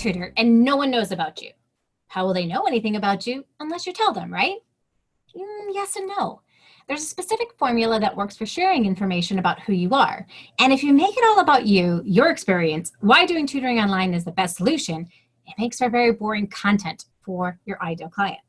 tutor and no one knows about you. How will they know anything about you unless you tell them, right? Yes and no. There's a specific formula that works for sharing information about who you are. And if you make it all about you, your experience, why doing tutoring online is the best solution, it makes for very boring content for your ideal client.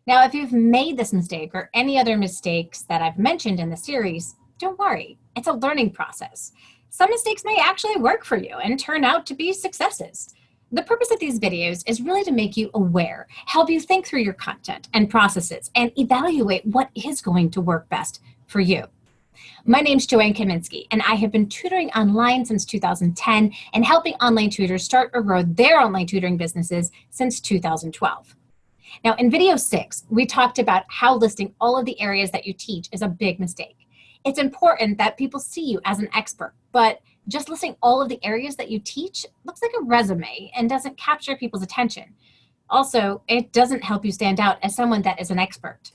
Now, if you've made this mistake or any other mistakes that I've mentioned in the series, don't worry, it's a learning process. Some mistakes may actually work for you and turn out to be successes. The purpose of these videos is really to make you aware, help you think through your content and processes, and evaluate what is going to work best for you. My name's Joanne Kaminsky, and I have been tutoring online since 2010 and helping online tutors start or grow their online tutoring businesses since 2012. Now, in video 6, we talked about how listing all of the areas that you teach is a big mistake. It's important that people see you as an expert, but just listing all of the areas that you teach looks like a resume and doesn't capture people's attention. Also, it doesn't help you stand out as someone that is an expert.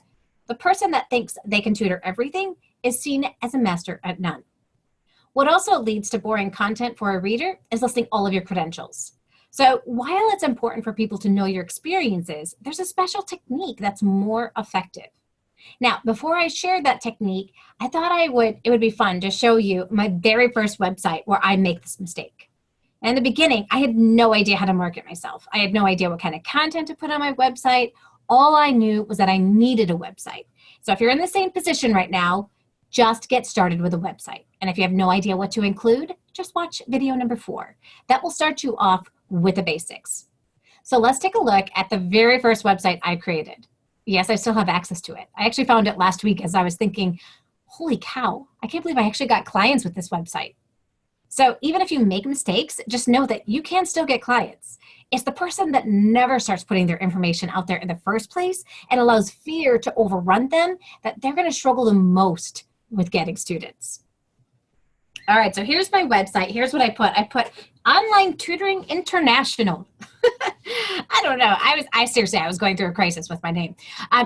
The person that thinks they can tutor everything is seen as a master at none. What also leads to boring content for a reader is listing all of your credentials. So while it's important for people to know your experiences, there's a special technique that's more effective. Now, before I shared that technique, I thought it would be fun to show you my very first website where I make this mistake. In the beginning, I had no idea how to market myself. I had no idea what kind of content to put on my website. All I knew was that I needed a website. So if you're in the same position right now, just get started with a website. And if you have no idea what to include, just watch video number 4. That will start you off with the basics. So let's take a look at the very first website I created. Yes, I still have access to it. I actually found it last week as I was thinking, holy cow, I can't believe I actually got clients with this website. So even if you make mistakes, just know that you can still get clients. It's the person that never starts putting their information out there in the first place and allows fear to overrun them that they're going to struggle the most with getting students. All right, so here's my website. Here's what I put. I put Online Tutoring International. I don't know. I was going through a crisis with my name.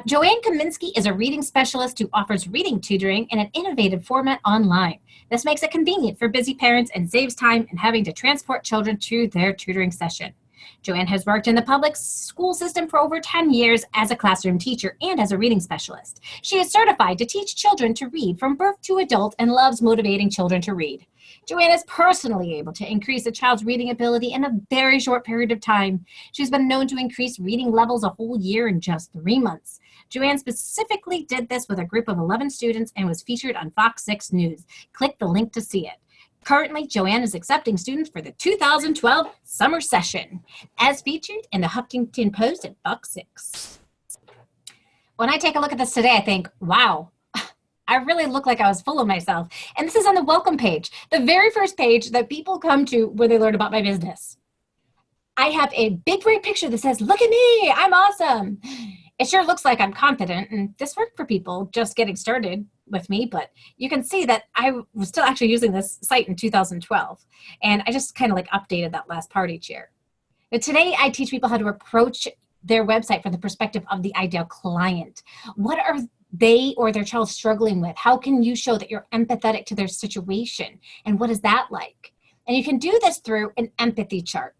Joanne Kaminsky is a reading specialist who offers reading tutoring in an innovative format online. This makes it convenient for busy parents and saves time in having to transport children to their tutoring session. Joanne has worked in the public school system for over 10 years as a classroom teacher and as a reading specialist. She is certified to teach children to read from birth to adult and loves motivating children to read. Joanne is personally able to increase a child's reading ability in a very short period of time. She's been known to increase reading levels a whole year in just 3 months. Joanne specifically did this with a group of 11 students and was featured on Fox 6 News. Click the link to see it. Currently, Joanne is accepting students for the 2012 summer session, as featured in the Huffington Post at Fox 6. When I take a look at this today, I think, wow, I really look like I was full of myself. And this is on the welcome page, the very first page that people come to where they learn about my business. I have a big bright picture that says, look at me, I'm awesome. It sure looks like I'm confident, and this worked for people just getting started with me, but you can see that I was still actually using this site in 2012, and I just kind of like updated that last part each year. But today, I teach people how to approach their website from the perspective of the ideal client. What are they or their child struggling with? How can you show that you're empathetic to their situation? And what is that like? And you can do this through an empathy chart.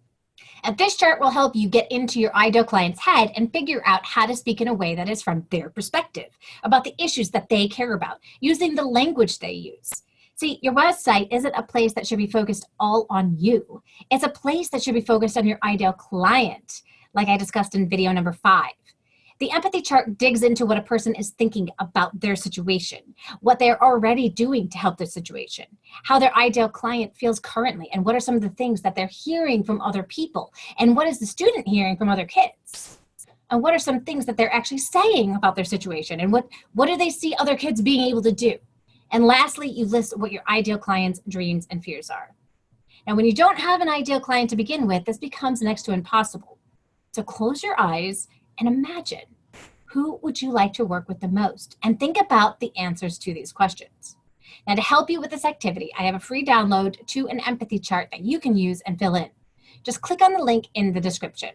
And this chart will help you get into your ideal client's head and figure out how to speak in a way that is from their perspective, about the issues that they care about, using the language they use. See, your website isn't a place that should be focused all on you. It's a place that should be focused on your ideal client, like I discussed in video number 5. The empathy chart digs into what a person is thinking about their situation, what they're already doing to help their situation, how their ideal client feels currently, and what are some of the things that they're hearing from other people, and what is the student hearing from other kids, and what are some things that they're actually saying about their situation, and what do they see other kids being able to do. And lastly, you list what your ideal client's dreams and fears are. Now, when you don't have an ideal client to begin with, this becomes next to impossible. So close your eyes and imagine, who would you like to work with the most? And think about the answers to these questions. Now, to help you with this activity, I have a free download to an empathy chart that you can use and fill in. Just click on the link in the description.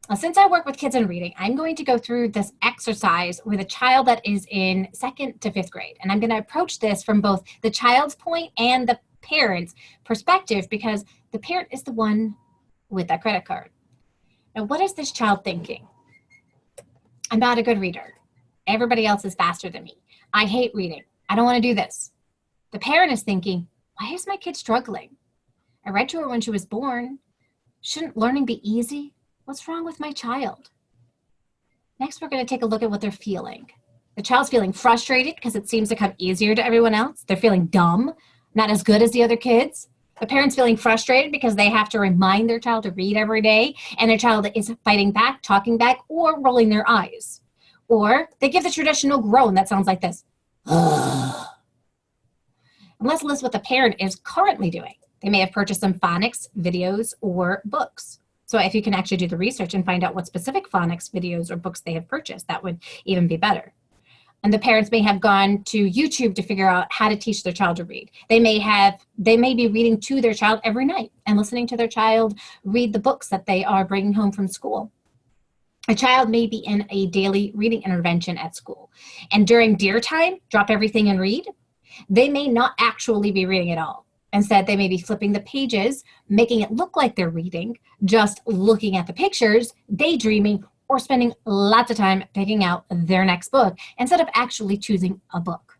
Now, since I work with kids in reading, I'm going to go through this exercise with a child that is in 2nd to 5th grade. And I'm going to approach this from both the child's point and the parent's perspective, because the parent is the one with that credit card. Now, what is this child thinking? I'm not a good reader. Everybody else is faster than me. I hate reading. I don't want to do this. The parent is thinking, why is my kid struggling? I read to her when she was born. Shouldn't learning be easy? What's wrong with my child? Next, we're going to take a look at what they're feeling. The child's feeling frustrated because it seems to come easier to everyone else. They're feeling dumb, not as good as the other kids. The parent's feeling frustrated because they have to remind their child to read every day, and their child is fighting back, talking back, or rolling their eyes. Or they give the traditional groan that sounds like this. And let's list what the parent is currently doing. They may have purchased some phonics videos or books. So if you can actually do the research and find out what specific phonics videos or books they have purchased, that would even be better. And the parents may have gone to YouTube to figure out how to teach their child to read. They may be reading to their child every night and listening to their child read the books that they are bringing home from school. A child may be in a daily reading intervention at school. And during dear time, drop everything and read. They may not actually be reading at all. Instead, they may be flipping the pages, making it look like they're reading, just looking at the pictures, daydreaming, or spending lots of time picking out their next book instead of actually choosing a book.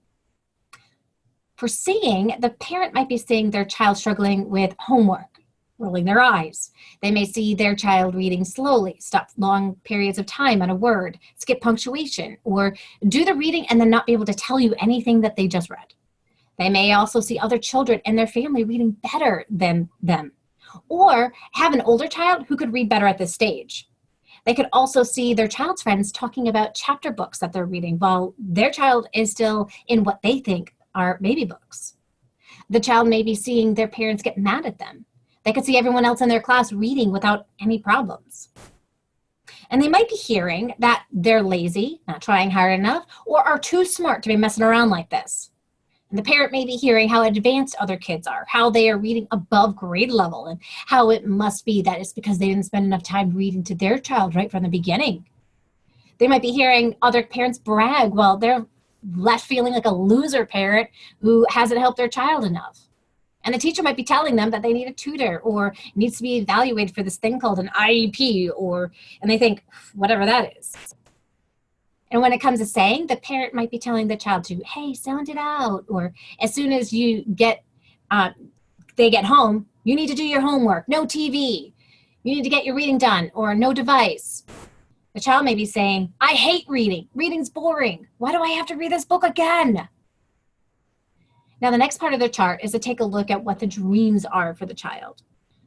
For seeing, the parent might be seeing their child struggling with homework, rolling their eyes. They may see their child reading slowly, stop long periods of time on a word, skip punctuation, or do the reading and then not be able to tell you anything that they just read. They may also see other children in their family reading better than them, or have an older child who could read better at this stage. They could also see their child's friends talking about chapter books that they're reading while their child is still in what they think are baby books. The child may be seeing their parents get mad at them. They could see everyone else in their class reading without any problems. And they might be hearing that they're lazy, not trying hard enough, or are too smart to be messing around like this. And the parent may be hearing how advanced other kids are, how they are reading above grade level, and how it must be that it's because they didn't spend enough time reading to their child right from the beginning. They might be hearing other parents brag while they're left feeling like a loser parent who hasn't helped their child enough. And the teacher might be telling them that they need a tutor or needs to be evaluated for this thing called an IEP, and they think, whatever that is. And when it comes to saying, the parent might be telling the child to, hey, sound it out. Or as soon as they get home, you need to do your homework, no TV. You need to get your reading done, or no device. The child may be saying, I hate reading. Reading's boring. Why do I have to read this book again? Now, the next part of the chart is to take a look at what the dreams are for the child.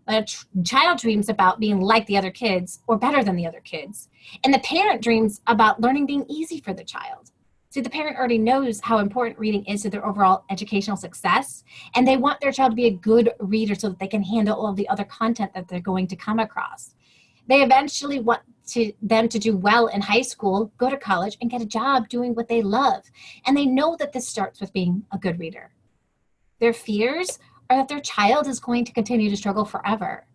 A child dreams about being like the other kids or better than the other kids. And the parent dreams about learning being easy for the child. See, the parent already knows how important reading is to their overall educational success, and they want their child to be a good reader so that they can handle all of the other content that they're going to come across. They eventually want them to do well in high school, go to college, and get a job doing what they love. And they know that this starts with being a good reader. Their fears are that their child is going to continue to struggle forever.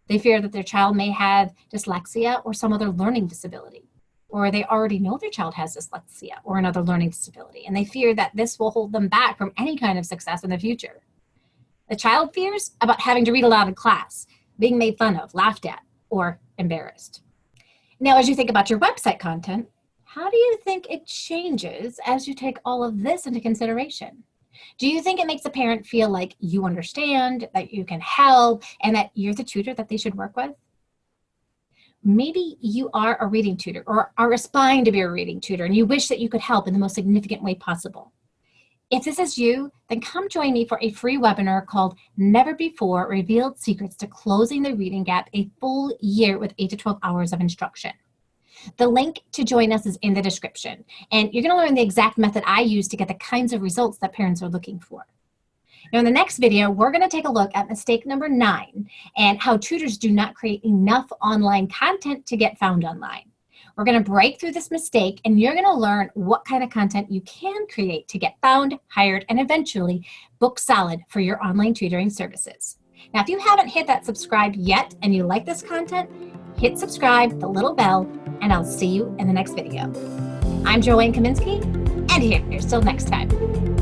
They fear that their child may have dyslexia or some other learning disability, or they already know their child has dyslexia or another learning disability, and they fear that this will hold them back from any kind of success in the future. The child fears about having to read aloud in class, being made fun of, laughed at, or embarrassed. Now, as you think about your website content, how do you think it changes as you take all of this into consideration? Do you think it makes the parent feel like you understand, that you can help, and that you're the tutor that they should work with? Maybe you are a reading tutor or are aspiring to be a reading tutor, and you wish that you could help in the most significant way possible. If this is you, then come join me for a free webinar called Never Before Revealed Secrets to Closing the Reading Gap, a full year with 8 to 12 hours of instruction. The link to join us is in the description, and you're going to learn the exact method I use to get the kinds of results that parents are looking for. Now, in the next video, we're going to take a look at mistake number 9 and how tutors do not create enough online content to get found online. We're going to break through this mistake, and you're going to learn what kind of content you can create to get found, hired, and eventually book solid for your online tutoring services. Now, if you haven't hit that subscribe yet and you like this content, hit subscribe, the little bell, and I'll see you in the next video. I'm Joanne Kaminsky, and here's till next time.